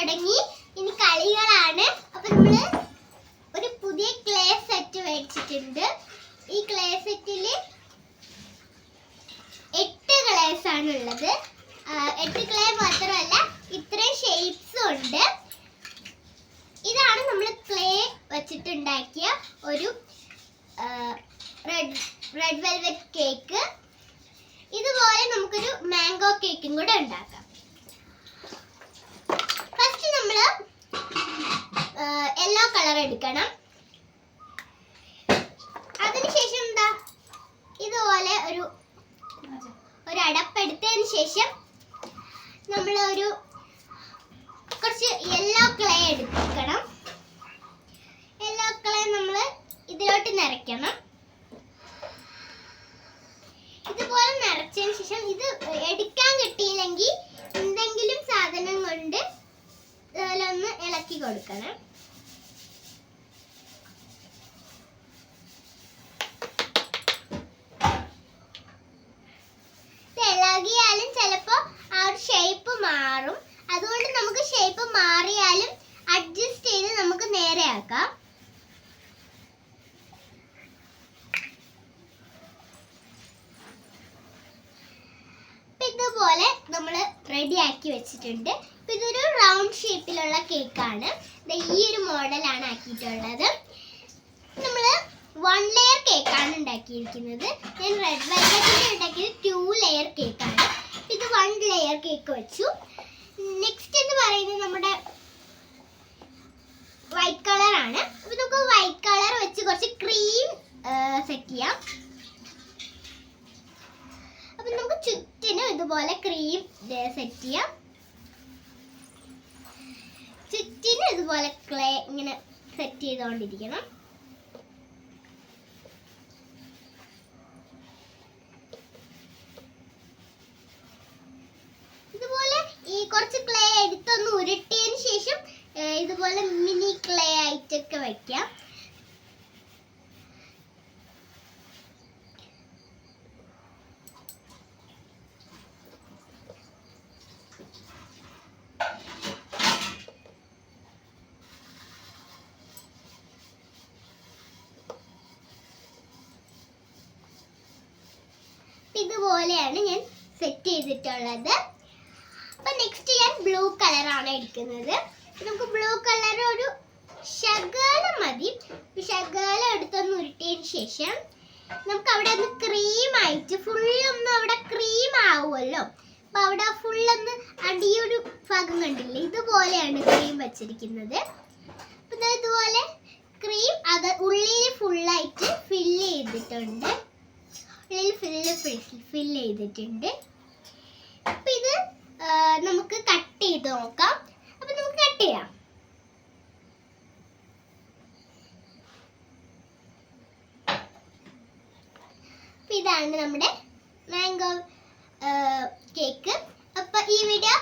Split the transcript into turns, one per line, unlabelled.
തുടങ്ങി. ഇനി കളികളാണ്. അപ്പൊ നമ്മള് ഒരു പുതിയ ക്ലേ സെറ്റ് മേടിച്ചിട്ടുണ്ട്. ഈ ക്ലേ സെറ്റില് 8 ക്ലേസ് ആണ് ഉള്ളത്. 8 ക്ലേ മാത്രമല്ല, ഇത്രയും ഷേപ്സും ഉണ്ട്. ഇതാണ് നമ്മൾ ക്ലേ വെച്ചിട്ടുണ്ടാക്കിയ ഒരു റെഡ് വെൽവെറ്റ് കേക്ക്. ഇതുപോലെ നമുക്കൊരു മാംഗോ കേക്കും കൂടെ ഉണ്ടാക്കാം. ഫസ്റ്റ് നമ്മൾ യെല്ലോ കളർ എടുക്കണം. അതിനുശേഷം എന്താ, ഇതുപോലെ ഒരു അടപ്പെടുത്തതിന് ശേഷം നമ്മൾ കുറച്ച് യെല്ലോ ക്ലേ എടുക്കണം. യെല്ലോ ക്ലേ നമ്മൾ ഇതിലോട്ട് നിറയ്ക്കണം. ഇതുപോലെ നിറച്ചതിന് ശേഷം ഇത് എടുക്കാൻ കിട്ടിയില്ലെങ്കിൽ എന്തെങ്കിലും സാധനം കൊണ്ട് ഇതുപോലെ ഒന്ന് ഇളക്കി കൊടുക്കണം. ഇളകിയാലും ചിലപ്പോൾ ആ ഒരു ഷേപ്പ് മാറും. അതുകൊണ്ട് നമുക്ക് ഷേപ്പ് മാറിയാലും അഡ്ജസ്റ്റ് ചെയ്ത് നമുക്ക് നേരെയാക്കാം. ഇതുപോലെ നമ്മൾ റെഡിയാക്കി വെച്ചിട്ടുണ്ട്. ഇതൊരു റൗണ്ട് ഷേപ്പിലുള്ള കേക്കാണ്. ഈ ഒരു മോഡലാണ് ആക്കിയിട്ടുള്ളത്. നമ്മൾ 1 ലെയർ കേക്കാണ് ഉണ്ടാക്കിയിരിക്കുന്നത്. ഞാൻ റെഡ് വെൽവെറ്റിൽ ഉണ്ടാക്കിയത് 2 ലെയർ കേക്കാണ്. ഇത് 1 ലെയർ കേക്ക് വെച്ചു. നെക്സ്റ്റ് എന്ന് പറയുന്നത് നമ്മുടെ വൈറ്റ് കളറാണ്. അപ്പോൾ നമുക്ക് വൈറ്റ് കളർ വെച്ച് കുറച്ച് ക്രീം സെറ്റ് ചെയ്യാം. അപ്പം നമുക്ക് ചുറ്റിനും ഇതുപോലെ ക്രീം സെറ്റ് ചെയ്യാം. ചുറ്റിനും ഇതുപോലെ ക്ലേ ഇങ്ങനെ സെറ്റ് ചെയ്തുകൊണ്ടിരിക്കണം. ഇതുപോലെ ഈ കുറച്ച് ക്ലേ എടുത്തൊന്ന് ഉരുട്ടിയതിന് ശേഷം ഇതുപോലെ മിനി ക്ലേ ആയിട്ടൊക്കെ വയ്ക്കാം. ഇതുപോലെയാണ് ഞാൻ സെറ്റ് ചെയ്തിട്ടുള്ളത്. അപ്പൊ നെക്സ്റ്റ് ഞാൻ ബ്ലൂ കളറാണ് എടുക്കുന്നത്. നമുക്ക് ബ്ലൂ കളർ ഒരു ശകലം മതി. ശകലം എടുത്തൊന്ന് ഉരുട്ടിയതിന് ശേഷം നമുക്ക് അവിടെ ഒന്ന് ക്രീം ആയിട്ട് ഫുള്ളൊന്ന് അവിടെ ക്രീം ആവുമല്ലോ. അപ്പൊ അവിടെ ഫുള്ളൊന്ന് അടിയൊരു ഭാഗം കണ്ടില്ലേ, ഇതുപോലെയാണ് ക്രീം വെച്ചിരിക്കുന്നത്. അപ്പൊ ഇതുപോലെ ക്രീം ഉള്ളിൽ ഫുള്ളായിട്ട് ഫില്ല് ചെയ്തിട്ടുണ്ട്. ഫില്ല് ചെയ്തിട്ടുണ്ട്. അപ്പൊ ഇത് നമുക്ക് കട്ട് ചെയ്ത് നോക്കാം. അപ്പൊ നമുക്ക് കട്ട് ചെയ്യാം. അപ്പൊ ഇതാണ് നമ്മുടെ മാംഗോ കേക്ക്. അപ്പൊ ഈ വീഡിയോ